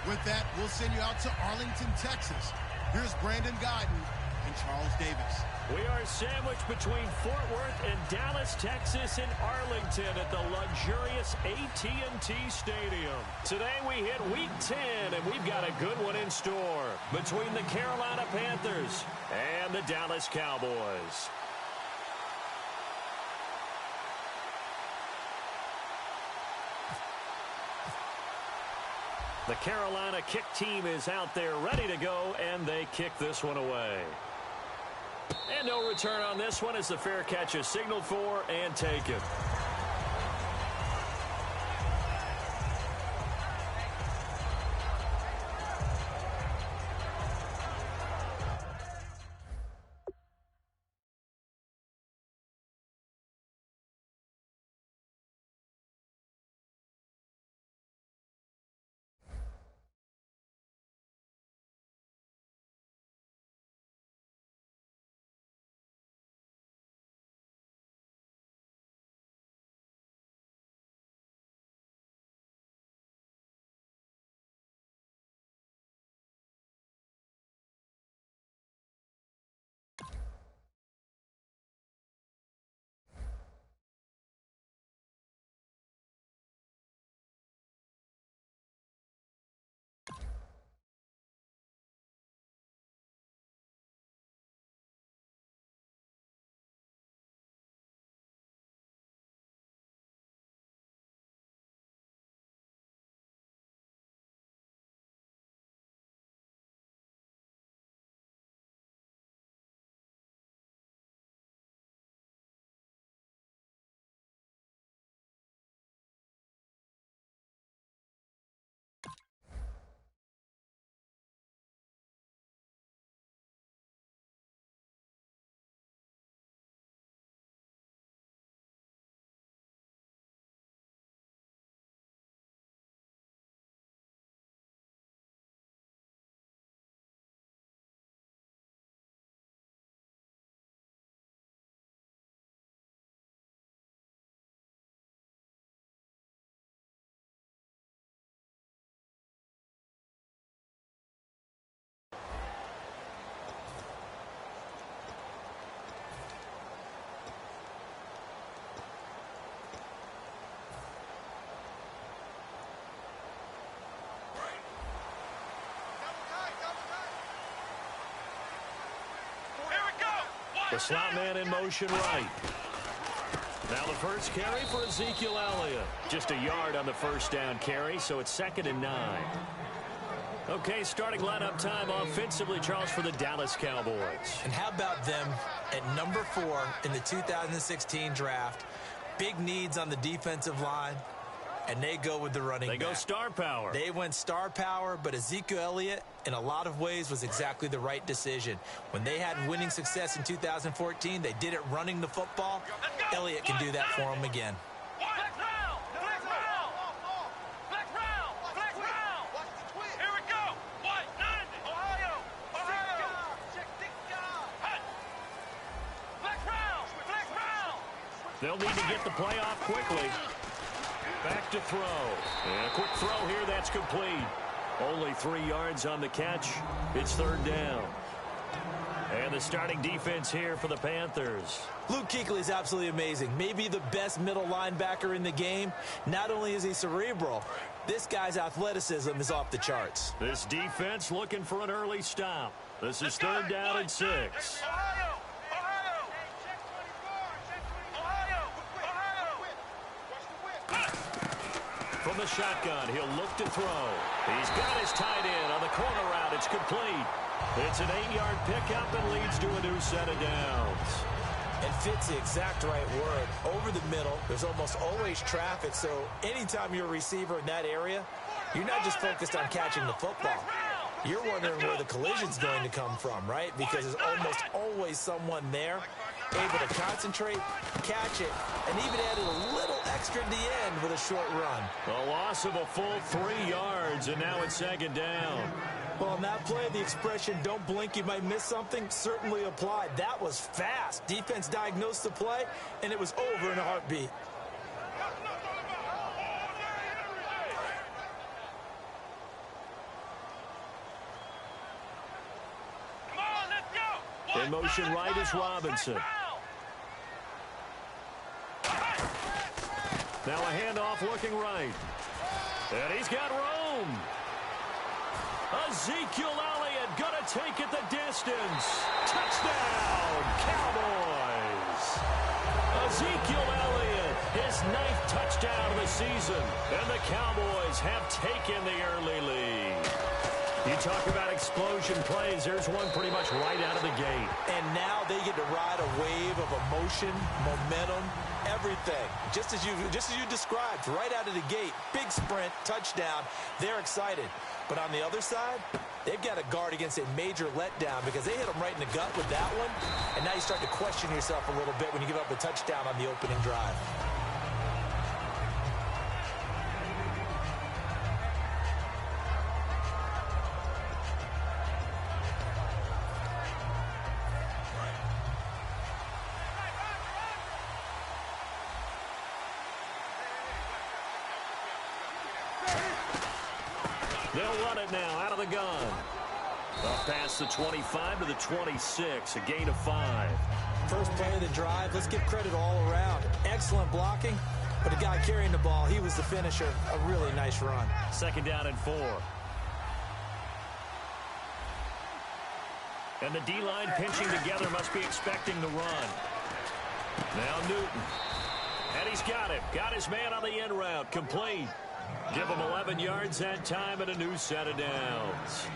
With that, we'll send you out to Arlington, Texas. Here's Brandon Guyton and Charles Davis. We are sandwiched between Fort Worth and Dallas, Texas, and Arlington at the luxurious AT&T Stadium. Today we hit Week 10, and we've got a good one in store between the Carolina Panthers and the Dallas Cowboys. The Carolina kick team is out there ready to go, and they kick this one away. And no return on this one as the fair catch is signaled for and taken. The slot man in motion right. Now the first carry for Ezekiel Elliott. Just a yard on the first down carry, so it's 2nd and 9. Okay, starting lineup time offensively, Charles, for the Dallas Cowboys. And how about them at number 4 in the 2016 draft? Big needs on the defensive line, and they go with the running back. They go star power. They went star power, but Ezekiel Elliott, in a lot of ways, was exactly the right decision. When they had winning success in 2014, they did it running the football. Elliott can do that for them again. They'll need to get the play off quickly. Back to throw. And a quick throw here, that's complete. Only 3 yards on the catch. It's 3rd down. And the starting defense here for the Panthers. Luke Kuechly is absolutely amazing. Maybe the best middle linebacker in the game. Not only is he cerebral, this guy's athleticism is off the charts. This defense looking for an early stop. This is 3rd down and 6. From the shotgun, he'll look to throw. He's got his tight end on the corner route. It's complete. It's an 8-yard pickup and leads to a new set of downs. And fits the exact right word. Over the middle, there's almost always traffic, so anytime you're a receiver in that area, you're not just focused on catching the football. You're wondering where the collision's going to come from, right? Because there's almost always someone there able to concentrate, catch it, and even added a little extra at the end with a short run. A loss of a full 3 yards, and now it's 2nd down. Well, on that play, the expression, don't blink, you might miss something, certainly applied. That was fast. Defense diagnosed the play, and it was over in a heartbeat. In motion right is Robinson. Now a handoff looking right. And he's got room. Ezekiel Elliott going to take it the distance. Touchdown, Cowboys. Ezekiel Elliott, his 9th touchdown of the season. And the Cowboys have taken the early lead. You talk about explosion plays. There's one pretty much right out of the gate. And now they get to ride a wave of emotion, momentum, everything. Just as you described, right out of the gate. Big sprint, touchdown. They're excited. But on the other side, they've got to guard against a major letdown because they hit them right in the gut with that one. And now you start to question yourself a little bit when you give up a touchdown on the opening drive. They'll run it now out of the gun. Up past the 25 to the 26, a gain of 5. First play of the drive, let's give credit all around. Excellent blocking, but the guy carrying the ball, he was the finisher. A really nice run. 2nd down and 4. And the D-line pinching together must be expecting the run. Now Newton. And he's got it. Got his man on the end route. Complete. Give him 11 yards that time and a new set of downs.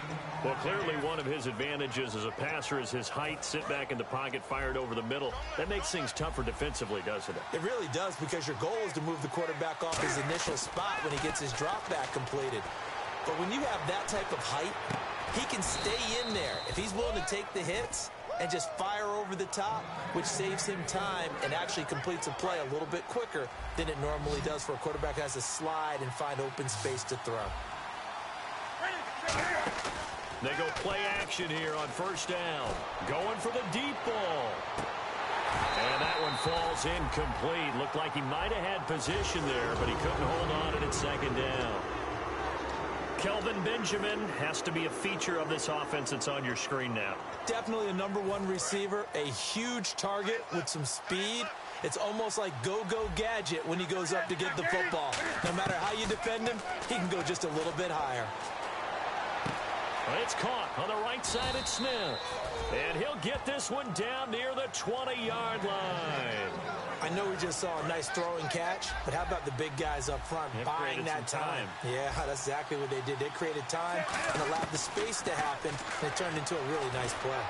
Well, clearly one of his advantages as a passer is his height. Sit back in the pocket, fired over the middle. That makes things tougher defensively, doesn't it? It really does, because your goal is to move the quarterback off his initial spot when he gets his drop back completed. But when you have that type of height, he can stay in there. If he's willing to take the hits and just fire over the top, which saves him time and actually completes a play a little bit quicker than it normally does for a quarterback who has to slide and find open space to throw. They go play action here on 1st down. Going for the deep ball. And that one falls incomplete. Looked like he might have had position there, but he couldn't hold on to it at 2nd down. Kelvin Benjamin has to be a feature of this offense that's on your screen now. Definitely a #1 receiver, a huge target with some speed. It's almost like go-go gadget when he goes up to get the football. No matter how you defend him, he can go just a little bit higher. It's caught on the right side at Smith. And he'll get this one down near the 20-yard line. I know we just saw a nice throwing catch, but how about the big guys up front buying that time? Yeah, that's exactly what they did. They created time and allowed the space to happen, and it turned into a really nice play.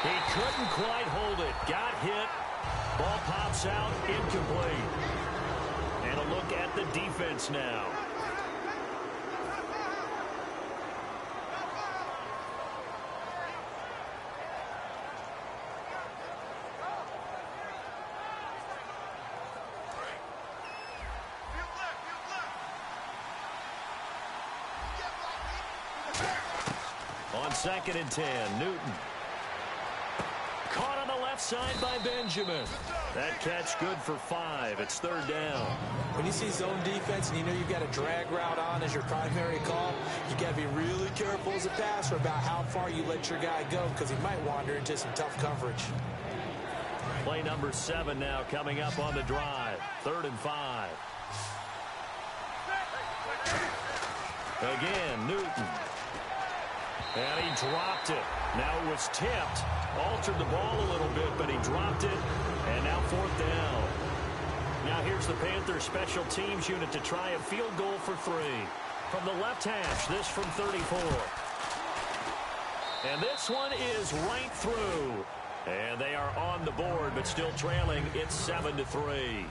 He couldn't quite hold it. Got hit. Ball pops out, incomplete. And a look at the defense now. On 2nd and 10, Newton. Caught on the left side by Benjamin. That catch good for 5. It's 3rd down. When you see zone defense and you know you've got a drag route on as your primary call, you got to be really careful as a passer about how far you let your guy go, because he might wander into some tough coverage. Play number 7 now coming up on the drive. 3rd and 5. Again, Newton. And he dropped it. Now it was tipped. Altered the ball a little bit, but he dropped it. And now 4th down. Now here's the Panthers special teams unit to try a field goal for 3. From the left hash, this from 34. And this one is right through. And they are on the board, but still trailing. It's 7-3.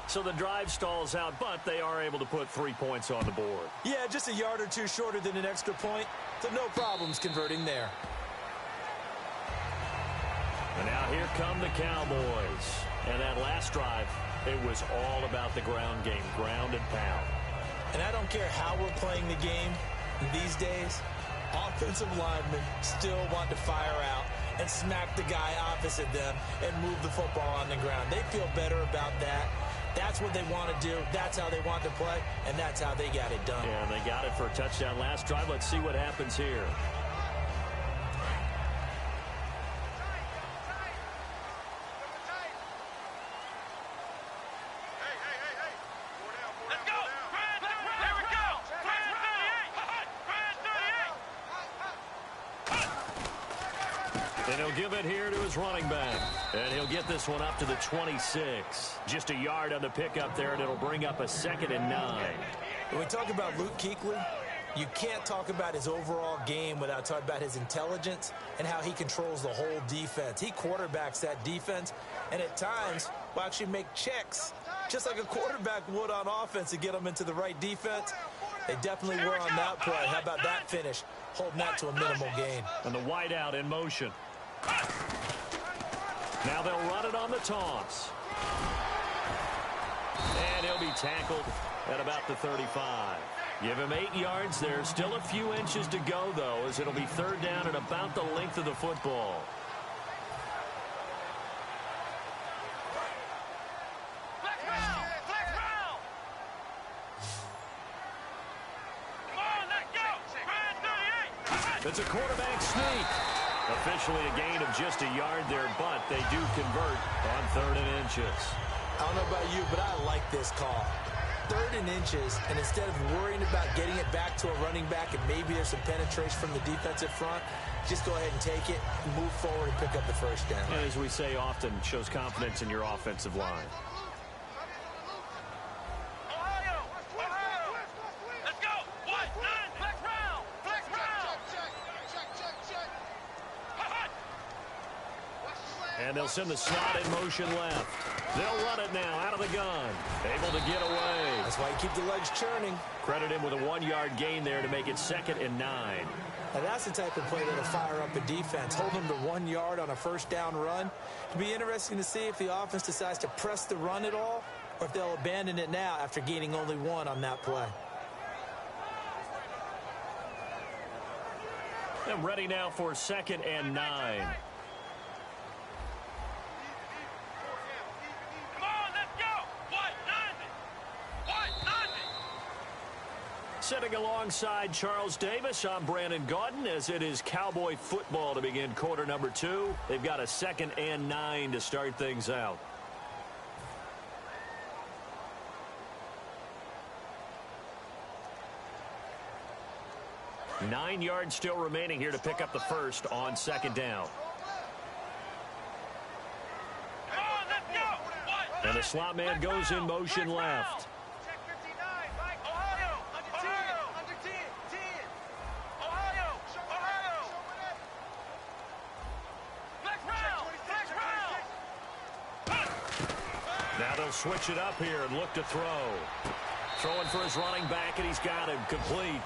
So the drive stalls out, but they are able to put 3 points on the board. Yeah, just a yard or two shorter than an extra point. So no problems converting there. And now here come the Cowboys. And that last drive, it was all about the ground game, ground and pound. And I don't care how we're playing the game these days, offensive linemen still want to fire out and smack the guy opposite them and move the football on the ground. They feel better about that. That's what they want to do. That's how they want to play, and that's how they got it done. Yeah, and they got it for a touchdown last drive. Let's see what happens here. And he'll give it here to his running back. And he'll get this one up to the 26. Just a yard on the pickup there, and it'll bring up a 2nd and 9. When we talk about Luke Kuechly, you can't talk about his overall game without talking about his intelligence and how he controls the whole defense. He quarterbacks that defense, and at times will actually make checks, just like a quarterback would on offense to get them into the right defense. They definitely were on that play. How about that finish? Holding that to a minimal gain. And the wideout in motion. Now they'll run it on the toss. And he'll be tackled at about the 35. Give him 8 yards there. Still a few inches to go, though, as it'll be 3rd down and about the length of the football. It's a quarterback sneak. Officially a gain of just a yard there, but they do convert on 3rd and inches. I don't know about you, but I like this call. 3rd and inches, and instead of worrying about getting it back to a running back and maybe there's some penetration from the defensive front, just go ahead and take it, move forward, and pick up the 1st down. And as we say often, shows confidence in your offensive line. And they'll send the slot in motion left. They'll run it now out of the gun. Able to get away. That's why you keep the legs churning. Credit him with a 1-yard gain there to make it 2nd and 9. Now that's the type of play that'll fire up a defense. Hold them to 1 yard on a 1st down run. It'll be interesting to see if the offense decides to press the run at all or if they'll abandon it now after gaining only 1 on that play. I'm ready now for 2nd and 9. Sitting alongside Charles Davis, I'm Brandon Gaudin, as it is Cowboy football to begin quarter number 2. They've got a 2nd and 9 to start things out. Nine yards still remaining here to pick up the 1st on 2nd down. And the slot man goes in motion left. Now they'll switch it up here and look to throw. Throwing for his running back, and he's got him complete.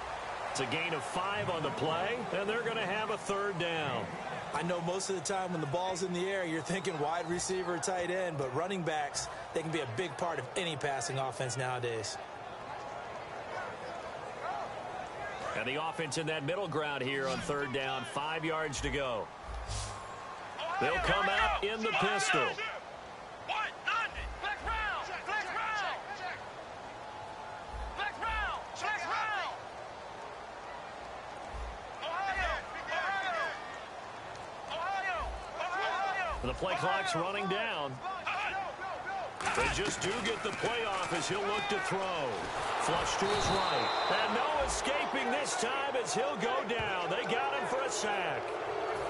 It's a gain of 5 on the play, and they're going to have a 3rd down. I know most of the time when the ball's in the air, you're thinking wide receiver, tight end, but running backs, they can be a big part of any passing offense nowadays. And the offense in that middle ground here on 3rd down, 5 yards to go. They'll come out in the pistol. The play clock's running down. They just do get the play off as he'll look to throw. Flush to his right. And no escaping this time as he'll go down. They got him for a sack.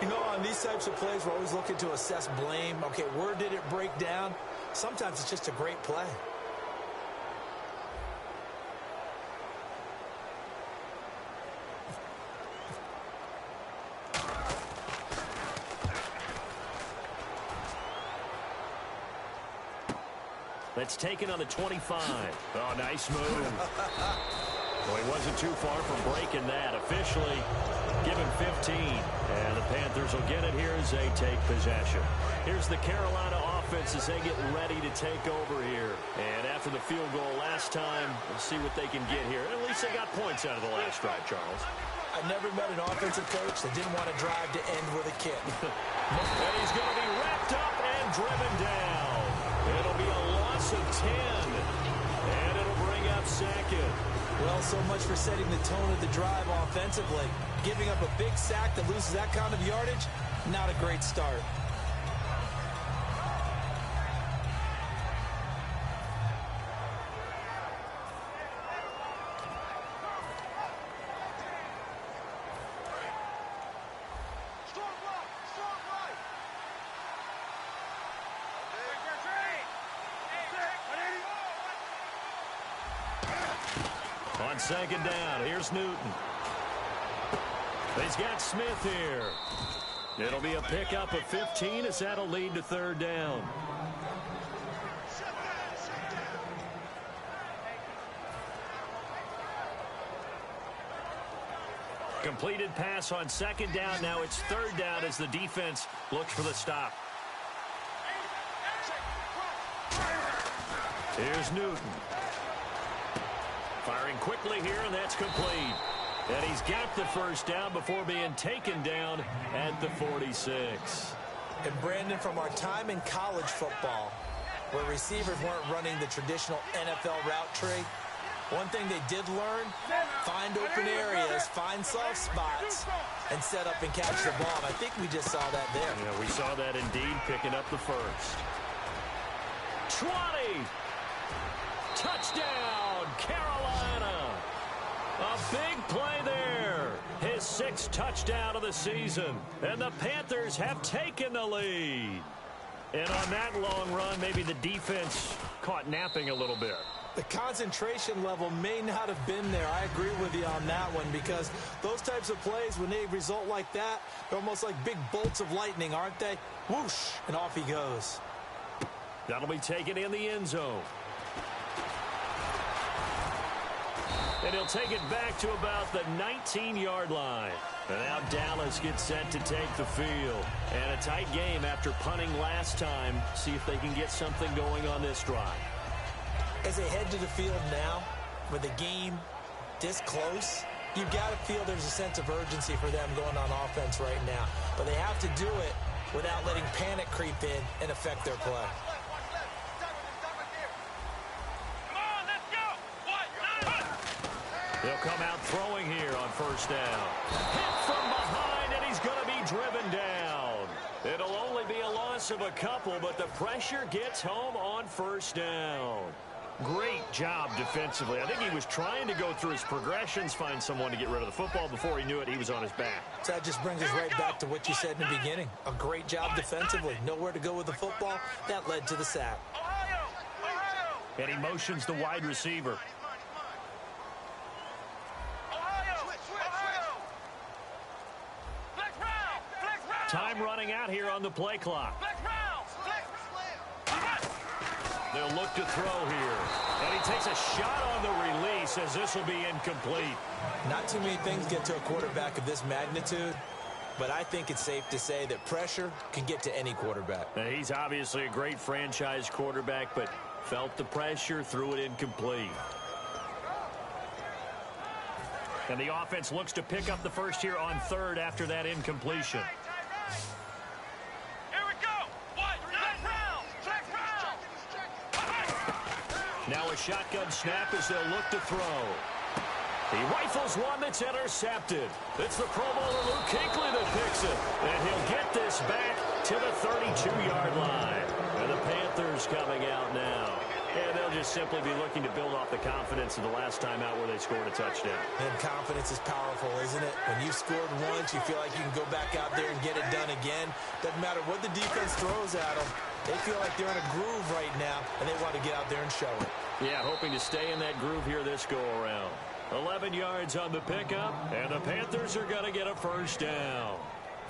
You know, on these types of plays, we're always looking to assess blame. Okay, where did it break down? Sometimes it's just a great play. That's taken on the 25. Oh, nice move. Well, he wasn't too far from breaking that. Officially, give him 15. And the Panthers will get it here as they take possession. Here's the Carolina offense as they get ready to take over here. And after the field goal last time, we'll see what they can get here. At least they got points out of the last drive, Charles. I've never met an offensive coach that didn't want to drive to end with a kick. And he's going to be wrapped up and driven down. It'll be a loss of 10. And it'll bring up 2nd. Well, so much for setting the tone of the drive offensively. Giving up a big sack that loses that kind of yardage, not a great start. on second down. Here's Newton. He's got Smith here. It'll be a pickup of 15 as that'll lead to third down. Completed pass on second down. Now it's third down as the defense looks for the stop. Here's Newton. Firing quickly here, and that's complete. And he's got the first down before being taken down at the 46. And Brandon, from our time in college football, where receivers weren't running the traditional NFL route tree, one thing they did learn, find open areas, find soft spots, and set up and catch the ball. And I think we just saw that there. Yeah, we saw that indeed, picking up the first. 20! Touchdown, Carolina! A big play there. His 6th touchdown of the season. And the Panthers have taken the lead. And on that long run, maybe the defense caught napping a little bit. The concentration level may not have been there. I agree with you on that one, because those types of plays, when they result like that, they're almost like big bolts of lightning, aren't they? Whoosh, and off he goes. That'll be taken in the end zone. And he'll take it back to about the 19-yard line. And now Dallas gets set to take the field. And a tight game after punting last time. See if they can get something going on this drive. As they head to the field now, with the game this close, you've got to feel there's a sense of urgency for them going on offense right now. But they have to do it without letting panic creep in and affect their play. They'll come out throwing here on first down. Hit from behind, and he's going to be driven down. It'll only be a loss of a couple, but the pressure gets home on first down. Great job defensively. I think he was trying to go through his progressions, find someone to get rid of the football. Before he knew it, he was on his back. So that just brings us right back to what you said in the beginning. A great job defensively. Nowhere to go with the football. That led to the sack. And he motions the wide receiver. Time running out here on the play clock. They'll look to throw here. And he takes a shot on the release as this will be incomplete. Not too many things get to a quarterback of this magnitude, but I think it's safe to say that pressure can get to any quarterback. Now, he's obviously a great franchise quarterback, but felt the pressure, threw it incomplete. And the offense looks to pick up the first here on third after that incompletion. Now a shotgun snap as they'll look to throw. He rifles one that's intercepted. It's the Pro Bowler Luke Kuechly that picks it. And he'll get this back to the 32-yard line. And the Panthers coming out now. And they'll just simply be looking to build off the confidence of the last time out where they scored a touchdown. And confidence is powerful, isn't it? When you've scored once, you feel like you can go back out there and get it done again. Doesn't matter what the defense throws at them. They feel like they're in a groove right now, and they want to get out there and show it. Yeah, hoping to stay in that groove here this go-around. 11 yards on the pickup, and the Panthers are going to get a first down.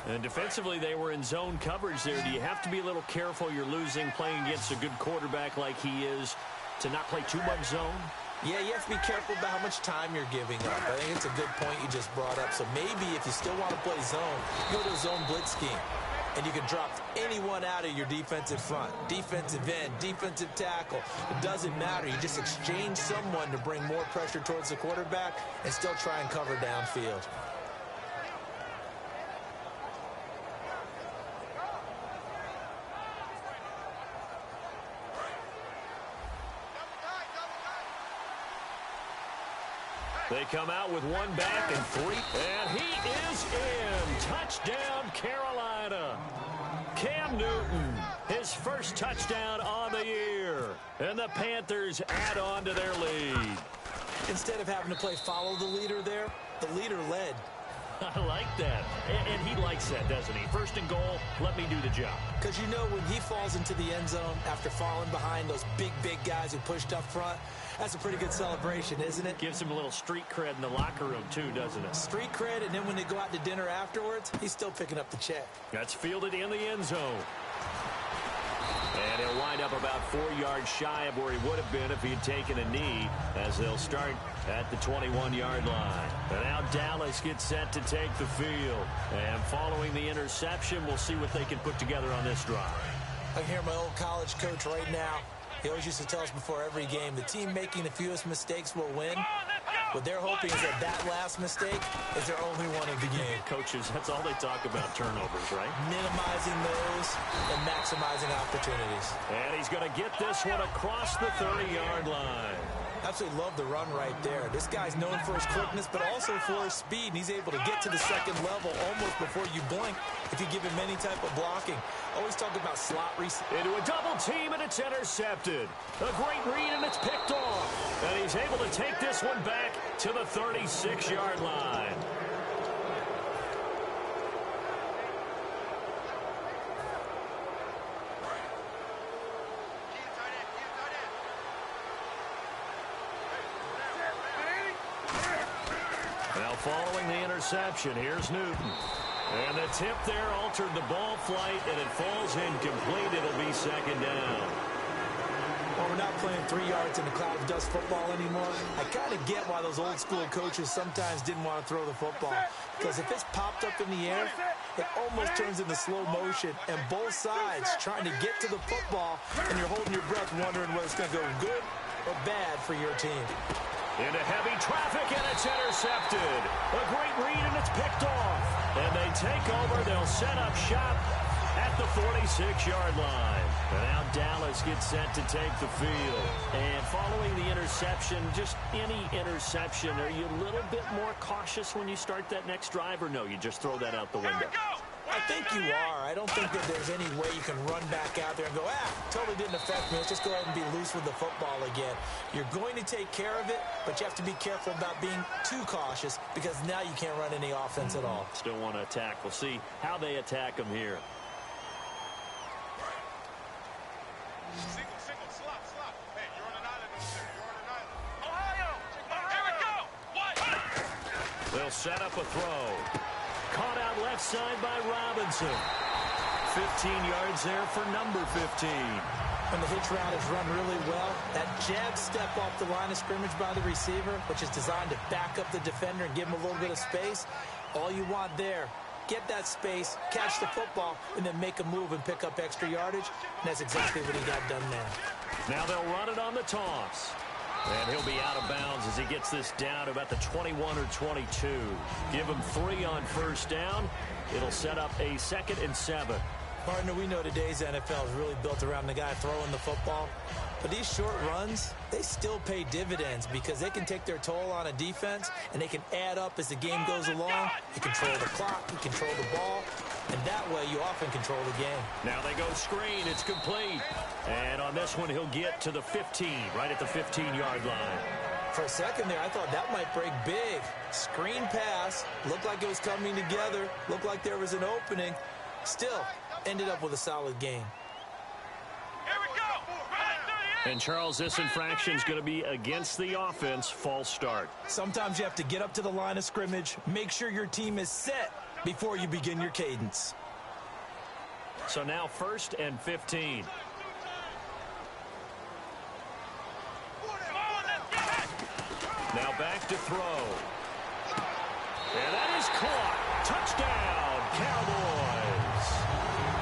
And defensively, they were in zone coverage there. Do you have to be a little careful? You're losing, playing against a good quarterback like he is, to not play too much zone? Yeah, you have to be careful about how much time you're giving up. I think it's a good point you just brought up. So maybe if you still want to play zone, go to a zone blitz scheme. And you can drop anyone out of your defensive front. Defensive end, defensive tackle. It doesn't matter. You just exchange someone to bring more pressure towards the quarterback and still try and cover downfield. They come out with one back and three. And he is in. Touchdown, Carolina. Cam Newton, his first touchdown on the year. And the Panthers add on to their lead. Instead of having to play follow the leader there, the leader led. I like that. And he likes that, doesn't he? First and goal, let me do the job. Because you know when he falls into the end zone after falling behind those big guys who pushed up front, that's a pretty good celebration, isn't it? Gives him a little street cred in the locker room, too, doesn't it? Street cred, and then when they go out to dinner afterwards, he's still picking up the check. That's fielded in the end zone. And he'll wind up about 4 yards shy of where he would have been if he had taken a knee, as they'll start at the 21-yard line. And now Dallas gets set to take the field. And following the interception, we'll see what they can put together on this drive. I can hear my old college coach right now. He always used to tell us before every game, the team making the fewest mistakes will win. What they're hoping is that last mistake is their only one of the game. Coaches, that's all they talk about, turnovers, right? Minimizing those and maximizing opportunities. And he's going to get this one across the 30-yard line. Absolutely love the run right there. This guy's known for his quickness, but also for his speed. And he's able to get to the second level almost before you blink if you give him any type of blocking. Always talk about slot reset. Into a double team, and it's intercepted. A great read, and it's picked off. And he's able to take this one back to the 36-yard line. Now following the interception, here's Newton. And the tip there altered the ball flight, and it falls incomplete. It'll be second down. Well, we're not playing 3 yards in a cloud of dust football anymore. I kind of get why those old school coaches sometimes didn't want to throw the football. Because if it's popped up in the air, it almost turns into slow motion. And both sides trying to get to the football, and you're holding your breath wondering whether it's going to go good or bad for your team. Into heavy traffic, and it's intercepted. A great read, and it's picked off. And they take over. They'll set up shop at the 46-yard line. And now Dallas gets set to take the field. And following the interception, just any interception, are you a little bit more cautious when you start that next drive, or no, you just throw that out the window? I think you are. I don't think that there's any way you can run back out there and go, totally didn't affect me. Let's just go ahead and be loose with the football again. You're going to take care of it, but you have to be careful about being too cautious because now you can't run any offense at all. Still want to attack. We'll see how they attack them here. Single, slot. Hey, you're on an island over there. You're on an island. Ohio! Here we go! What? They'll set up a throw. Caught out left side by Robinson. 15 yards there for number 15. When the hitch route is run really well, that jab step off the line of scrimmage by the receiver, which is designed to back up the defender and give him a little bit of space, all you want there, get that space, catch the football, and then make a move and pick up extra yardage. And that's exactly what he got done there. Now they'll run it on the toss. And he'll be out of bounds as he gets this down to about the 21 or 22. Give him 3 on first down. It'll set up a 2nd and 7. Partner, we know today's NFL is really built around the guy throwing the football. But these short runs, they still pay dividends because they can take their toll on a defense, and they can add up as the game goes along. You control the clock, you control the ball, and that way you often control the game. Now they go screen. It's complete. And on this one, he'll get to the 15, right at the 15-yard line. For a second there, I thought that might break big. Screen pass, looked like it was coming together, looked like there was an opening. Still, ended up with a solid game. Here we go! And, Charles, this infraction is going to be against the offense. False start. Sometimes you have to get up to the line of scrimmage, make sure your team is set before you begin your cadence. So now 1st and 15. Now back to throw. And that is caught. Touchdown, Cowboys.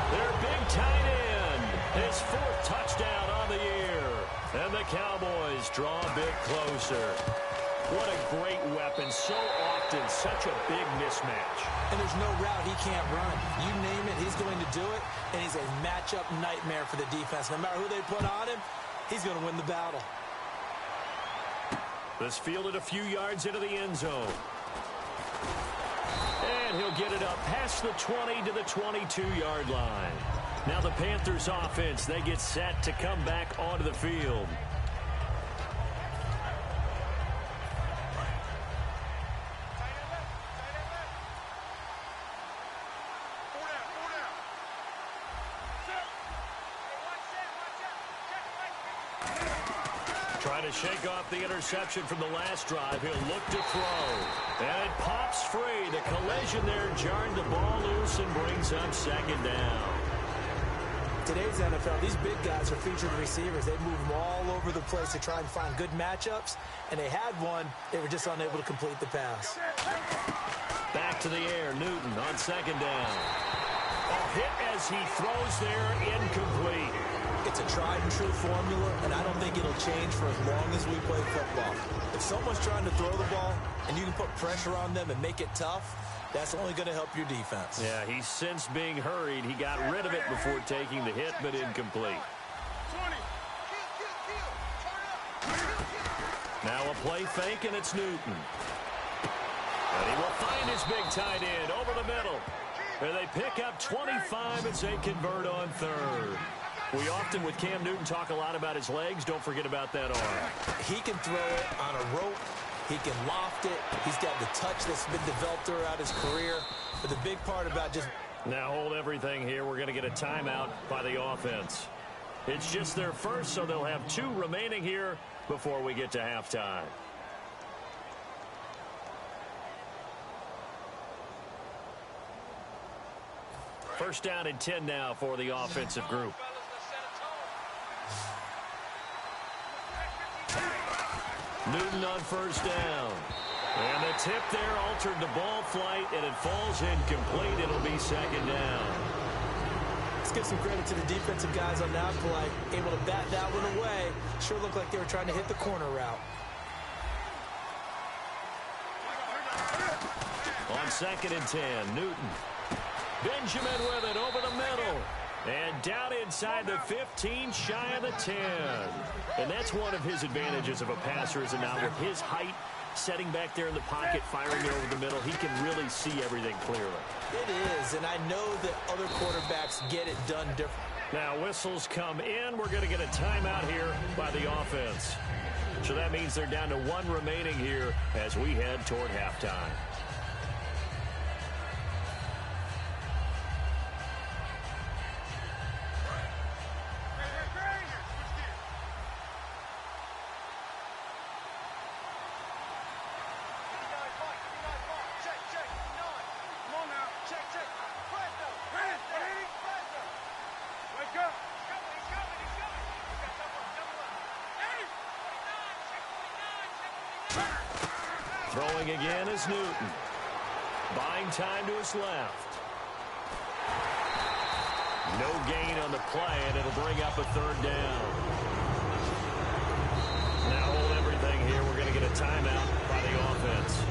Their big tight end. His 4th touchdown on the year. And the Cowboys draw a bit closer. What a great weapon. So often, such a big mismatch. And there's no route he can't run. You name it, he's going to do it. And he's a matchup nightmare for the defense. No matter who they put on him, he's going to win the battle. This fielded a few yards into the end zone. And he'll get it up past the 20 to the 22-yard line. Now the Panthers offense, they get set to come back onto the field. shake off the interception from the last drive. He'll look to throw. And it pops free. The collision there jarred the ball loose and brings up second down. Today's NFL, these big guys are featured receivers. They move them all over the place to try and find good matchups, and they had one. They were just unable to complete the pass. Back to the air, Newton on second down. A hit as he throws there, incomplete. It's a tried-and-true formula, and I don't think it'll change for as long as we play football. If someone's trying to throw the ball, and you can put pressure on them and make it tough, that's only going to help your defense. Yeah, he's since being hurried. He got rid of it before taking the hit, but incomplete. 20. Now a play fake, and it's Newton. And he will find his big tight end over the middle. And they pick up 25 as they convert on third. We often, with Cam Newton, talk a lot about his legs. Don't forget about that arm. He can throw it on a rope. He can loft it. He's got the touch that's been developed throughout his career. But the big part about just... Now hold everything here. We're going to get a timeout by the offense. It's just their first, so they'll have 2 remaining here before we get to halftime. First down and 10 now for the offensive group. Newton on first down. And the tip there altered the ball flight, and it falls incomplete. It'll be second down. Let's give some credit to the defensive guys on that play. Able to bat that one away. Sure looked like they were trying to hit the corner route. On second and 10, Newton. Benjamin with it over the middle. And down inside the 15, shy of the 10. And that's one of his advantages of a passer, is now with his height, setting back there in the pocket, firing it over the middle, he can really see everything clearly. It is, and I know that other quarterbacks get it done different. Now whistles come in. We're going to get a timeout here by the offense. So that means they're down to 1 remaining here as we head toward halftime. Throwing again is Newton. Buying time to his left. No gain on the play, and it'll bring up a third down. Now hold everything here. We're going to get a timeout by the offense.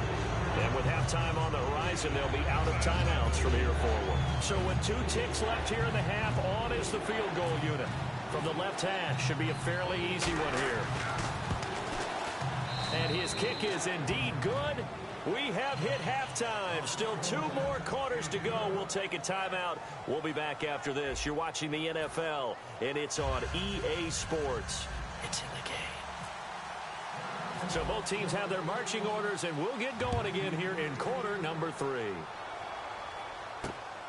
And with halftime on the horizon, they'll be out of timeouts from here forward. So with 2 ticks left here in the half, on is the field goal unit. From the left hash, should be a fairly easy one here. And his kick is indeed good. We have hit halftime. Still 2 more quarters to go. We'll take a timeout. We'll be back after this. You're watching the NFL, and it's on EA Sports. It's in the game. So both teams have their marching orders, and we'll get going again here in quarter number 3.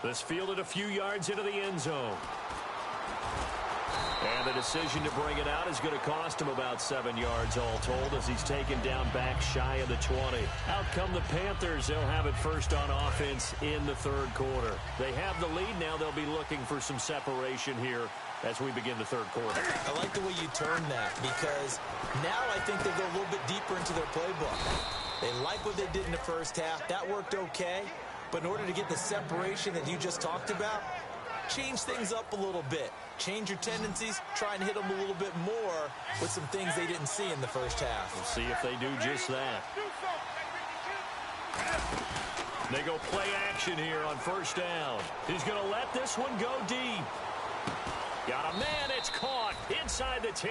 This fielded a few yards into the end zone. And the decision to bring it out is going to cost him about 7 yards all told as he's taken down back shy of the 20. Out come the Panthers. They'll have it first on offense in the third quarter. They have the lead. Now they'll be looking for some separation here as we begin the third quarter. I like the way you turn that, because now I think they go a little bit deeper into their playbook. They like what they did in the first half. That worked okay. But in order to get the separation that you just talked about, change things up a little bit. Change your tendencies. Try and hit them a little bit more with some things they didn't see in the first half. We'll see if they do just that. They go play action here on first down. He's going to let this one go deep. Got a man. It's caught inside the 10.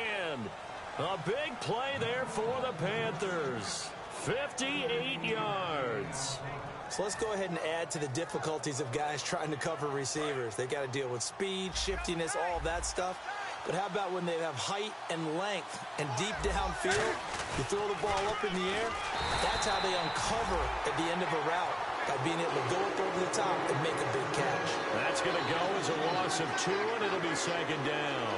A big play there for the Panthers. 58 yards. So let's go ahead and add to the difficulties of guys trying to cover receivers. They got to deal with speed, shiftiness, all that stuff. But how about when they have height and length and deep downfield? You throw the ball up in the air. That's how they uncover at the end of a route, by being able to go up over the top and make a big catch. That's going to go as a loss of 2, and it'll be second down.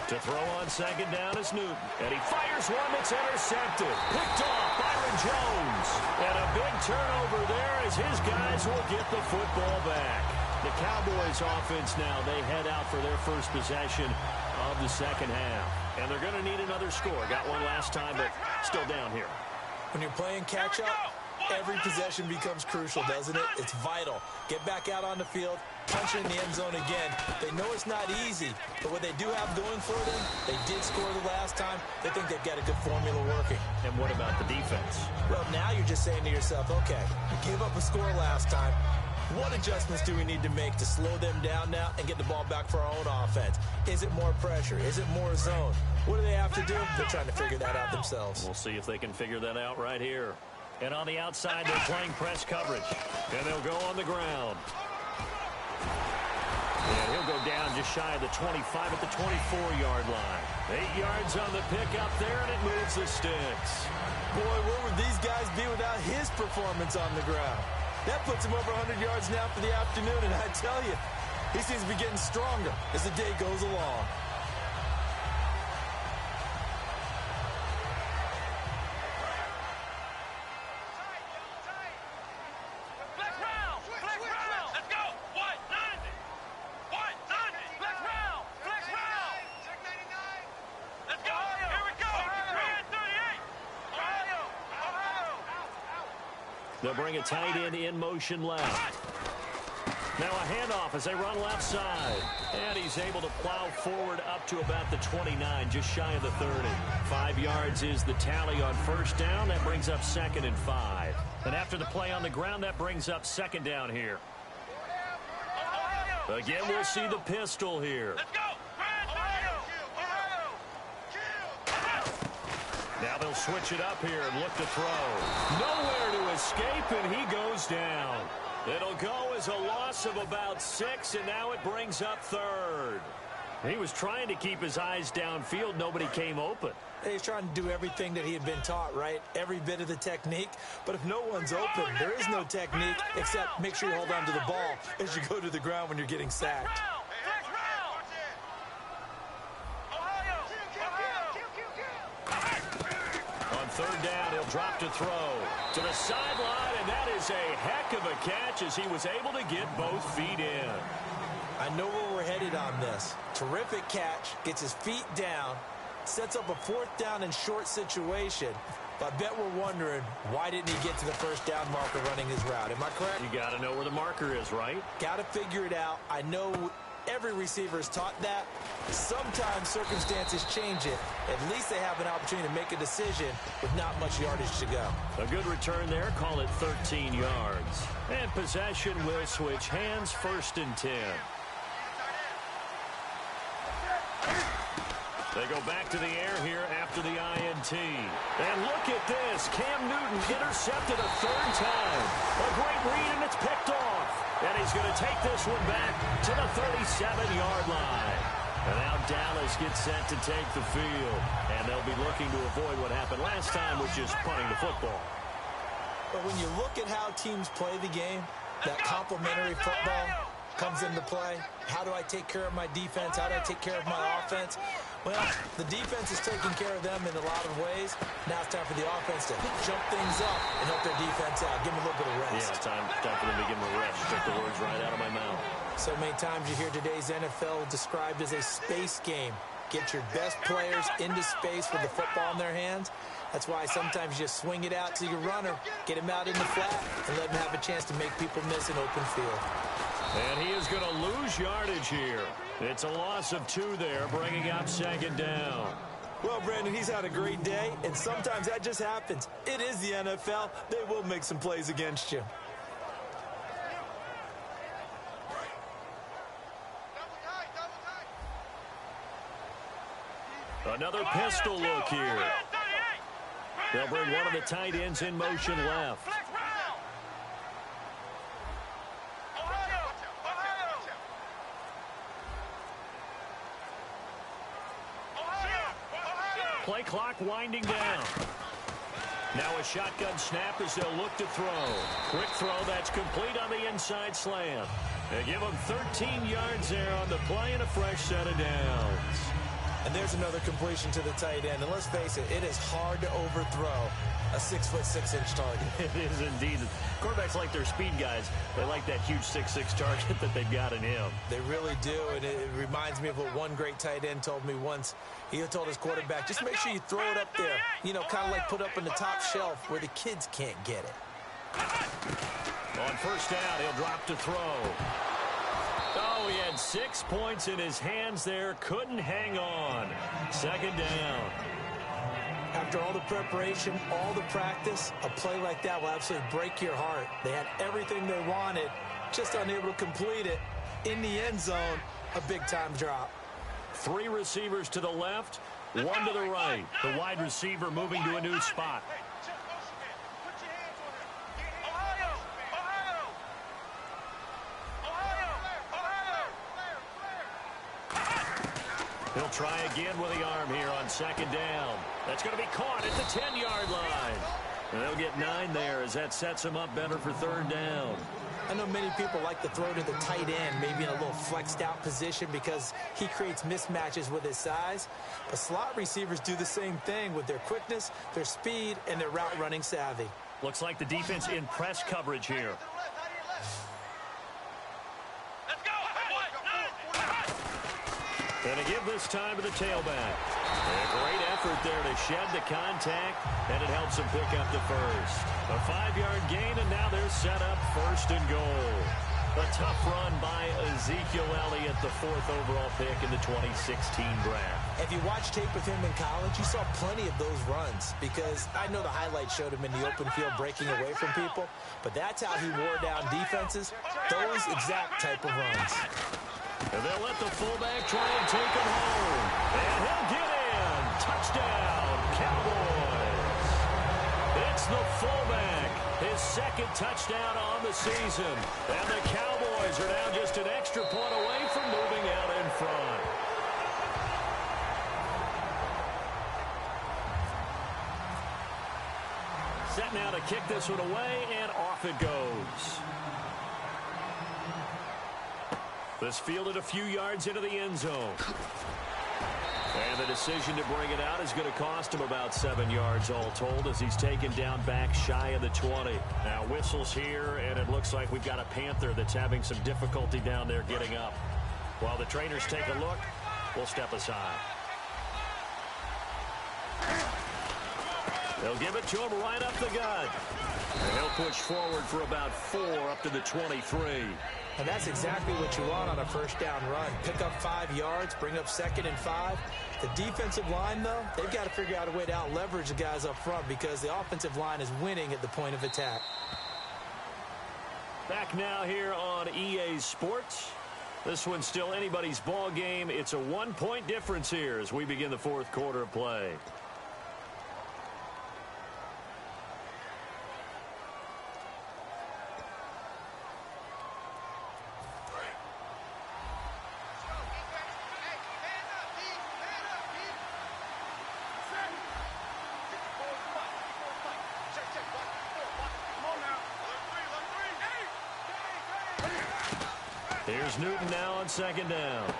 To throw on second down is Newton. And he fires one that's intercepted. Picked off Byron Jones. And a big turnover there as his guys will get the football back. The Cowboys offense now, they head out for their first possession of the second half. And they're going to need another score. Got one last time, but still down here. When you're playing catch-up, every possession becomes crucial, doesn't it? It's vital. Get back out on the field, punch in the end zone again. They know it's not easy, but what they do have going for them, they did score the last time. They think they've got a good formula working. And what about the defense? Well, now you're just saying to yourself, okay, we gave up a score last time. What adjustments do we need to make to slow them down now and get the ball back for our own offense? Is it more pressure? Is it more zone? What do they have to do? They're trying to figure that out themselves. We'll see if they can figure that out right here. And on the outside, they're playing press coverage. And they'll go on the ground. And he'll go down just shy of the 25 at the 24-yard line. 8 yards on the pickup there, and it moves the sticks. Boy, where would these guys be without his performance on the ground? That puts him over 100 yards now for the afternoon, and I tell you, he seems to be getting stronger as the day goes along. They'll bring a tight end in motion left. Now a handoff as they run left side. And he's able to plow forward up to about the 29, just shy of the 30. 5 yards is the tally on first down. That brings up 2nd and 5. And after the play on the ground, that brings up 2nd down here. Again, we'll see the pistol here. Now they'll switch it up here and look to throw. Nowhere to escape, and he goes down. It'll go as a loss of about 6, and now it brings up 3rd. He was trying to keep his eyes downfield. Nobody came open. He's trying to do everything that he had been taught, right? Every bit of the technique. But if no one's open, there is no technique except make sure you hold on to the ball as you go to the ground when you're getting sacked. On 3rd down, he'll drop to throw to the sideline, and that is a heck of a catch as he was able to get both feet in. I know where we're headed on this. Terrific catch, gets his feet down, sets up a 4th down and short situation. But I bet we're wondering, why didn't he get to the 1st down marker running his route? Am I correct? You got to know where the marker is, right? Got to figure it out. I know every receiver is taught that. Sometimes circumstances change it. At least they have an opportunity to make a decision with not much yardage to go. A good return there. Call it 13 yards. And possession will switch hands. 1st and 10. They go back to the air here after the INT. And look at this. Cam Newton intercepted a 3rd time. A great read, and it's picked off. And he's going to take this one back to the 37-yard line. And now Dallas gets set to take the field. And they'll be looking to avoid what happened last time, which is punting the football. But when you look at how teams play the game, that complementary football comes into play. How do I take care of my defense? How do I take care of my offense? Well, the defense is taking care of them in a lot of ways. Now it's time for the offense to jump things up and help their defense out. Give them a little bit of rest. Yeah, it's time for them to give them a rest. Took the words right out of my mouth. So many times you hear today's NFL described as a space game. Get your best players into space with the football in their hands. That's why sometimes you just swing it out to your runner, get him out in the flat, and let him have a chance to make people miss an open field. And he is going to lose yardage here. It's a loss of 2 there, bringing up 2nd down. Well, Brandon, he's had a great day, and sometimes that just happens. It is the NFL. They will make some plays against you. Another pistol look here. They'll bring one of the tight ends in motion left. Play clock winding down. Now a shotgun snap as they'll look to throw. Quick throw that's complete on the inside slant. They give them 13 yards there on the play and a fresh set of downs. And there's another completion to the tight end. And let's face it, it is hard to overthrow a 6'6" target. It is indeed. Quarterbacks like their speed guys. They like that huge 6'6" target that they've got in him. They really do, and it reminds me of what one great tight end told me once. He told his quarterback, just make sure you throw it up there, you know, kind of like put up in the top shelf where the kids can't get it. On first down, he'll drop to throw. Oh, he had 6 points in his hands there. Couldn't hang on. Second down. After all the preparation, all the practice, a play like that will absolutely break your heart. They had everything they wanted, just unable to complete it. In the end zone, a big-time drop. 3 receivers to the left, 1 to the right. The wide receiver moving to a new spot. He'll try again with the arm here on second down. That's going to be caught at the 10-yard line. And they'll get 9 there as that sets him up better for third down. I know many people like to throw to the tight end, maybe in a little flexed out position because he creates mismatches with his size. But slot receivers do the same thing with their quickness, their speed, and their route running savvy. Looks like the defense in press coverage here. And to give this time to the tailback. A great effort there to shed the contact, and it helps him pick up the first. A 5-yard gain, and now they're set up first and goal. A tough run by Ezekiel Elliott, the 4th overall pick in the 2016 draft. If you watched tape with him in college, you saw plenty of those runs because I know the highlights showed him in the open field breaking away from people, but that's how he wore down defenses, those exact type of runs. And they'll let the fullback try and take him home. And he'll get in. Touchdown, Cowboys. It's the fullback. His second touchdown on the season. And the Cowboys are now just an extra point away from moving out in front. Set now to kick this one away, and off it goes. This fielded a few yards into the end zone. And the decision to bring it out is going to cost him about 7 yards all told as he's taken down back shy of the 20. Now whistles here, and it looks like we've got a Panther that's having some difficulty down there getting up. While the trainers take a look, we'll step aside. They'll give it to him right up the gut. And he'll push forward for about 4 up to the 23. And that's exactly what you want on a first down run. Pick up 5 yards, bring up 2nd and 5. The defensive line, though, they've got to figure out a way to out-leverage the guys up front because the offensive line is winning at the point of attack. Back now here on EA Sports. This one's still anybody's ball game. It's a 1-point difference here as we begin the 4th quarter of play. Here's Newton now on second down.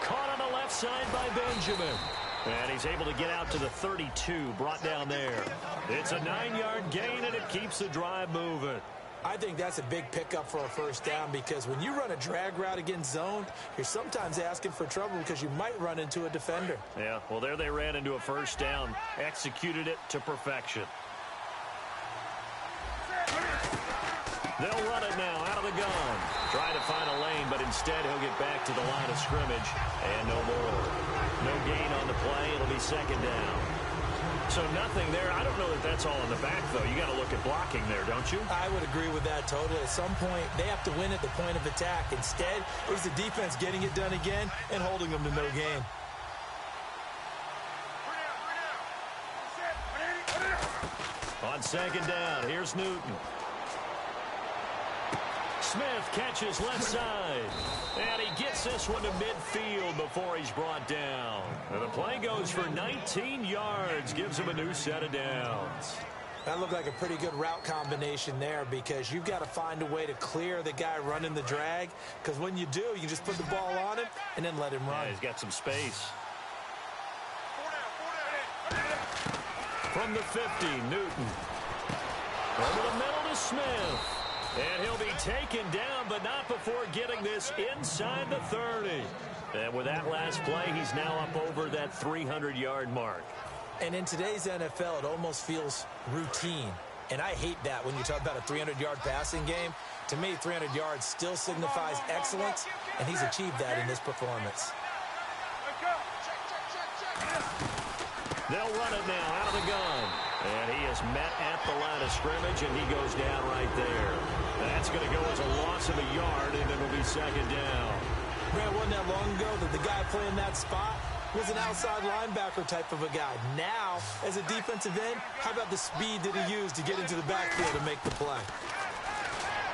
Caught on the left side by Benjamin. And he's able to get out to the 32, brought down there. It's a 9-yard gain, and it keeps the drive moving. I think that's a big pickup for a first down because when you run a drag route against zone, you're sometimes asking for trouble because you might run into a defender. Yeah, well, there they ran into a first down, executed it to perfection. They'll run it now out of the gun. Try to find a lane, but instead he'll get back to the line of scrimmage. And no more. No gain on the play. It'll be second down. So nothing there. I don't know that that's all in the back, though. You got to look at blocking there, don't you? I would agree with that totally. At some point, they have to win at the point of attack. Instead, it was the defense getting it done again and holding them to no gain. On second down, here's Newton. Smith catches left side. And he gets this one to midfield before he's brought down. And the play goes for 19 yards. Gives him a new set of downs. That looked like a pretty good route combination there because you've got to find a way to clear the guy running the drag. Because when you do, you can just put the ball on him and then let him run. Yeah, he's got some space. From the 50, Newton. Over the middle to Smith. And he'll be taken down, but not before getting this inside the 30. And with that last play, he's now up over that 300-yard mark. And in today's NFL, it almost feels routine. And I hate that when you talk about a 300-yard passing game. To me, 300 yards still signifies excellence, and he's achieved that in this performance. They'll run it now out of the gun. And he is met at the line of scrimmage, and he goes down right there. That's going to go as a loss of a yard, and it'll be second down. Man, wasn't that long ago that the guy playing that spot was an outside linebacker type of a guy. Now, as a defensive end, how about the speed that he used to get into the backfield to make the play?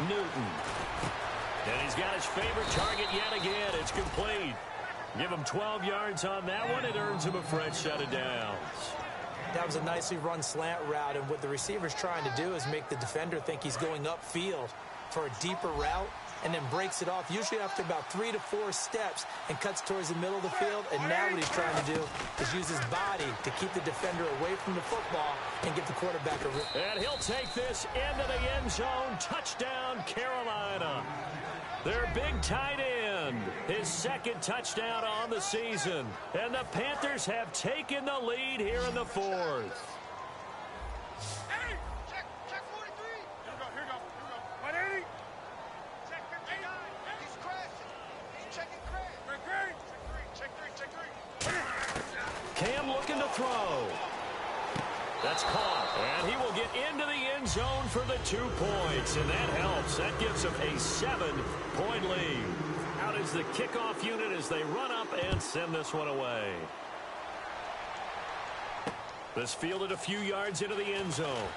Newton. And he's got his favorite target yet again. It's complete. Give him 12 yards on that one. It earns him a fresh set of downs. That was a nicely run slant route, and what the receiver's trying to do is make the defender think he's going upfield for a deeper route, and then breaks it off, usually after about 3 to 4 steps, and cuts towards the middle of the field. And now what he's trying to do is use his body to keep the defender away from the football and give the quarterback a... And he'll take this into the end zone. Touchdown, Carolina. Their big tight end, his second touchdown on the season. And the Panthers have taken the lead here in the fourth. Hey, check 43. Here we go. 180. Check 59. He's crashing. He's checking crash. Check three. Cam looking to throw. That's caught, and he will get into the end zone for the 2 points, and that helps. That gives him a 7-point lead. Out is the kickoff unit as they run up and send this one away. This fielded a few yards into the end zone.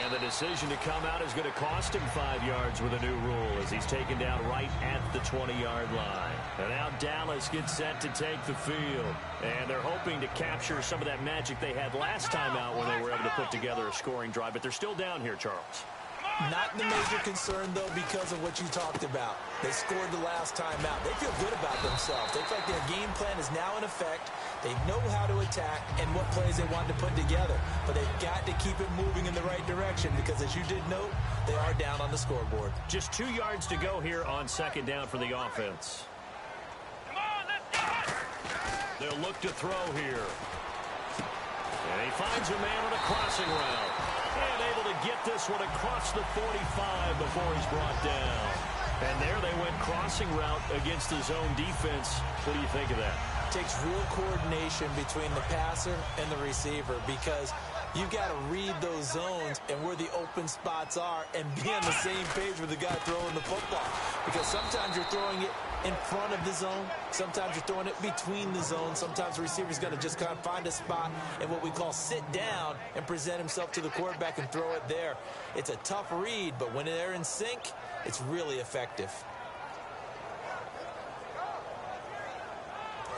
And the decision to come out is going to cost him 5 yards with a new rule as he's taken down right at the 20-yard line. And now Dallas gets set to take the field. And they're hoping to capture some of that magic they had last time out when they were able to put together a scoring drive. But they're still down here, Charles. Not the major concern, though, because of what you talked about. They scored the last time out. They feel good about themselves. They feel like their game plan is now in effect. They know how to attack and what plays they want to put together. But they've got to keep it moving in the right direction because, as you did note, they are down on the scoreboard. Just 2 yards to go here on second down for the offense. Come on, let's go. They'll look to throw here. And he finds a man on a crossing route. And able to get this one across the 45 before he's brought down. And there they went crossing route against the zone defense. What do you think of that? Takes real coordination between the passer and the receiver because you've got to read those zones and where the open spots are and be on the same page with the guy throwing the football. Because sometimes you're throwing it in front of the zone. Sometimes you're throwing it between the zones. Sometimes the receiver's got to just kind of find a spot and what we call sit down and present himself to the quarterback and throw it there. It's a tough read, but when they're in sync, it's really effective.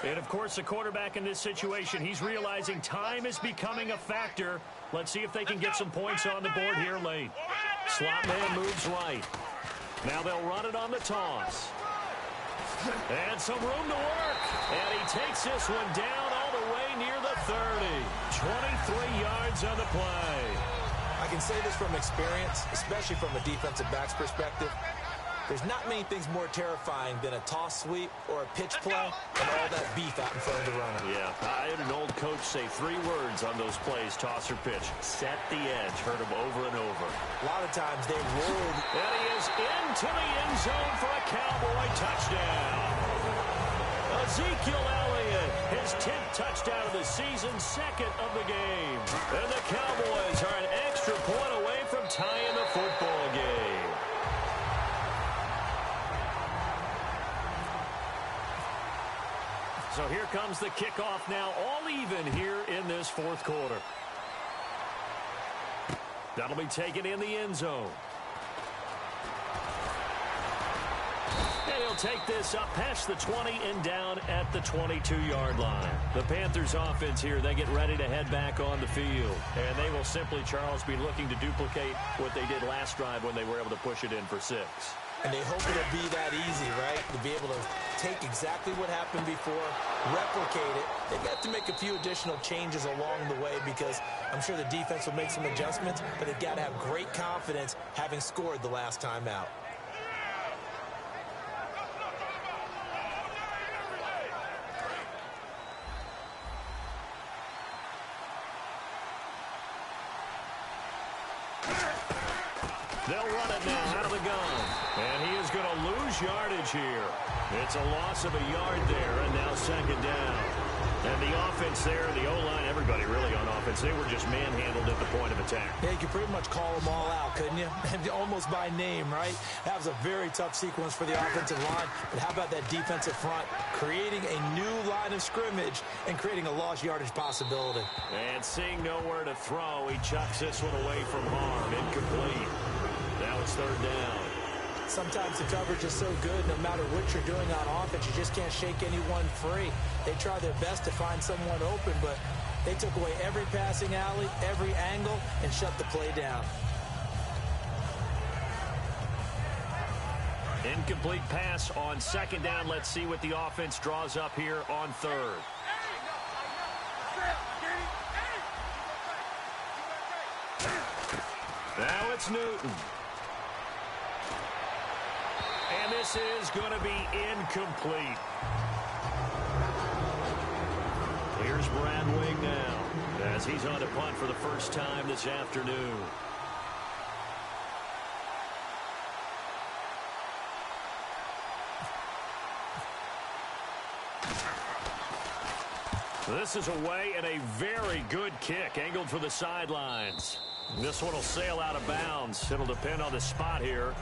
And, of course, the quarterback in this situation, he's realizing time is becoming a factor. Let's see if they can get some points on the board here late. Slot man moves right. Now they'll run it on the toss. And some room to work. And he takes this one down all the way near the 30. 23 yards on the play. I can say this from experience, especially from a defensive back's perspective. There's not many things more terrifying than a toss sweep or a pitch play and all that beef out in front of the runner. Yeah, I had an old coach say 3 words on those plays, toss or pitch. Set the edge. Heard him over and over. A lot of times they rolled. And he is into the end zone for a Cowboy touchdown. Ezekiel Elliott, his 10th touchdown of the season, 2nd of the game. And the Cowboys are an extra point away from tying the football game. So here comes the kickoff now, all even here in this fourth quarter. That'll be taken in the end zone. And he'll take this up past the 20 and down at the 22-yard line. The Panthers offense here, they get ready to head back on the field. And they will simply, Charles, be looking to duplicate what they did last drive when they were able to push it in for 6. And they hope it'll be that easy, right? To be able to take exactly what happened before, replicate it. They have to make a few additional changes along the way because I'm sure the defense will make some adjustments, but they've got to have great confidence having scored the last time out. They'll run it now out of the gun. And he is going to lose yardage here. It's a loss of a yard there, and now second down. And the offense there, the O-line, everybody really on offense, they were just manhandled at the point of attack. Yeah, you could pretty much call them all out, couldn't you? Almost by name, right? That was a very tough sequence for the offensive line. But how about that defensive front creating a new line of scrimmage and creating a lost yardage possibility? And seeing nowhere to throw, he chucks this one away from harm. Incomplete. Now it's third down. Sometimes the coverage is so good, no matter what you're doing on offense, you just can't shake anyone free. They try their best to find someone open, but they took away every passing alley, every angle, and shut the play down. Incomplete pass on second down. Let's see what the offense draws up here on third. Now it's Newton. And this is going to be incomplete. Here's Brad Wing now as he's on to punt for the first time this afternoon. This is away and a very good kick angled for the sidelines. This one will sail out of bounds. It'll depend on the spot here.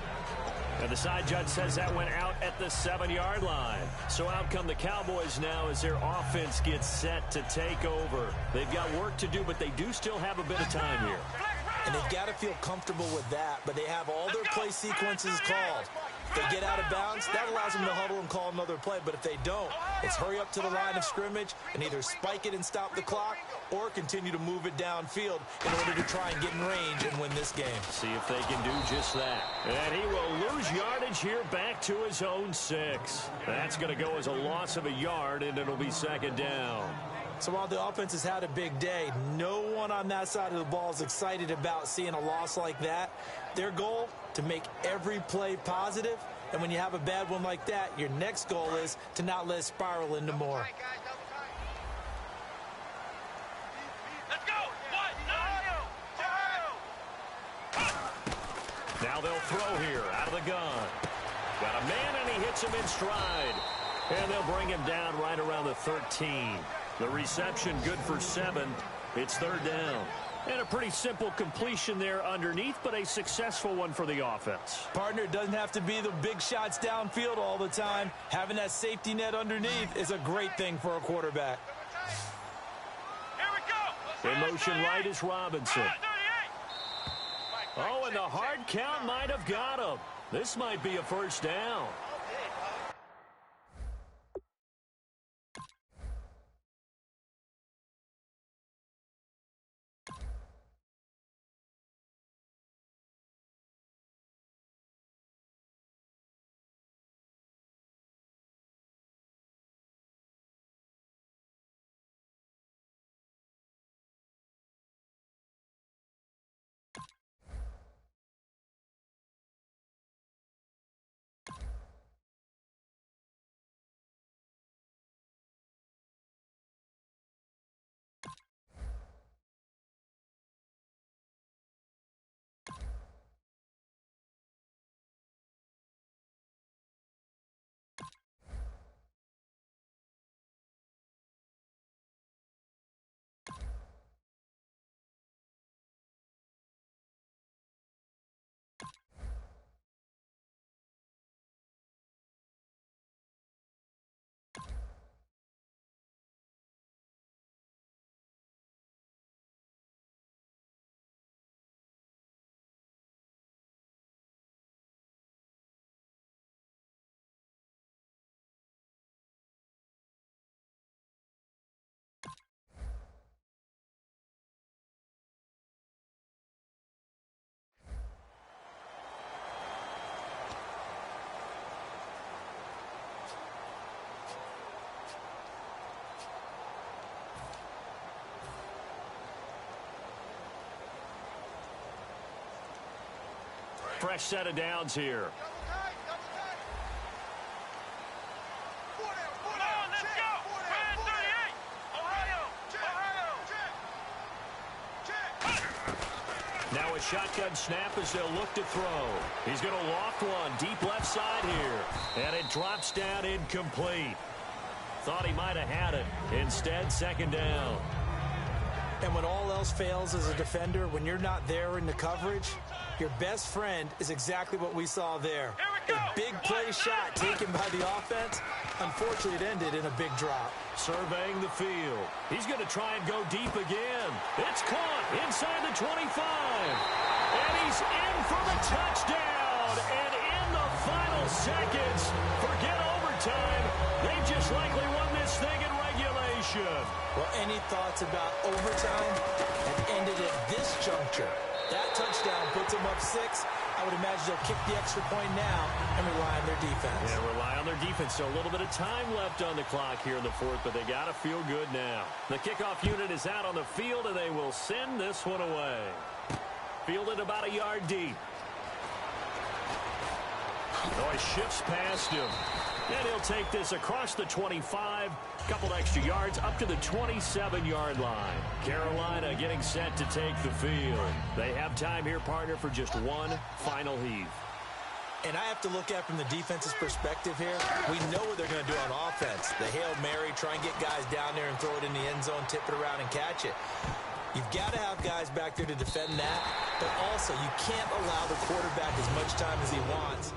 And the side judge says that went out at the 7-yard line. So out come the Cowboys now as their offense gets set to take over. They've got work to do, but they do still have a bit of time here. And they've got to feel comfortable with that, but they have all their play sequences called. If they get out of bounds, that allows them to huddle and call another play. But if they don't, it's hurry up to the line of scrimmage and either spike it and stop the clock or continue to move it downfield in order to try and get in range and win this game. See if they can do just that. And he will lose yardage here back to his own 6. That's going to go as a loss of a yard, and it'll be second down. So while the offense has had a big day, no one on that side of the ball is excited about seeing a loss like that. Their goal, to make every play positive, and when you have a bad one like that, your next goal is to not let it spiral into more. Let's go! Now they'll throw here out of the gun. Got a man, and he hits him in stride. And they'll bring him down right around the 13. The reception good for 7. It's third down. And a pretty simple completion there underneath, but a successful one for the offense. Partner, it doesn't have to be the big shots downfield all the time. Having that safety net underneath is a great thing for a quarterback. Here we go! In motion right is Robinson. Oh, and the hard count might have got him. This might be a first down. fresh set of downs here. Now a shotgun snap as they'll look to throw. He's going to loft one deep left side here. And it drops down incomplete. Thought he might have had it. Instead, second down. And when all else fails as a defender, when you're not there in the coverage, your best friend is exactly what we saw there. A big play shot taken by the offense. Unfortunately, it ended in a big drop. Surveying the field. He's going to try and go deep again. It's caught inside the 25. And he's in for the touchdown. And in the final seconds, forget overtime. They just likely won this thing in regulation. Well, any thoughts about overtime have ended at this juncture. That touchdown puts them up 6. I would imagine they'll kick the extra point now and rely on their defense. Yeah, rely on their defense. So a little bit of time left on the clock here in the fourth, but they got to feel good now. The kickoff unit is out on the field, and they will send this one away. Fielded about a yard deep. Oh, he shifts past him. And he'll take this across the 25. Couple extra yards up to the 27-yard line. Carolina getting set to take the field. They have time here, partner, for just one final heave. And I have to look at from the defense's perspective here. We know what they're going to do on offense. The Hail Mary, try and get guys down there and throw it in the end zone, tip it around and catch it. You've got to have guys back there to defend that. But also, you can't allow the quarterback as much time as he wants.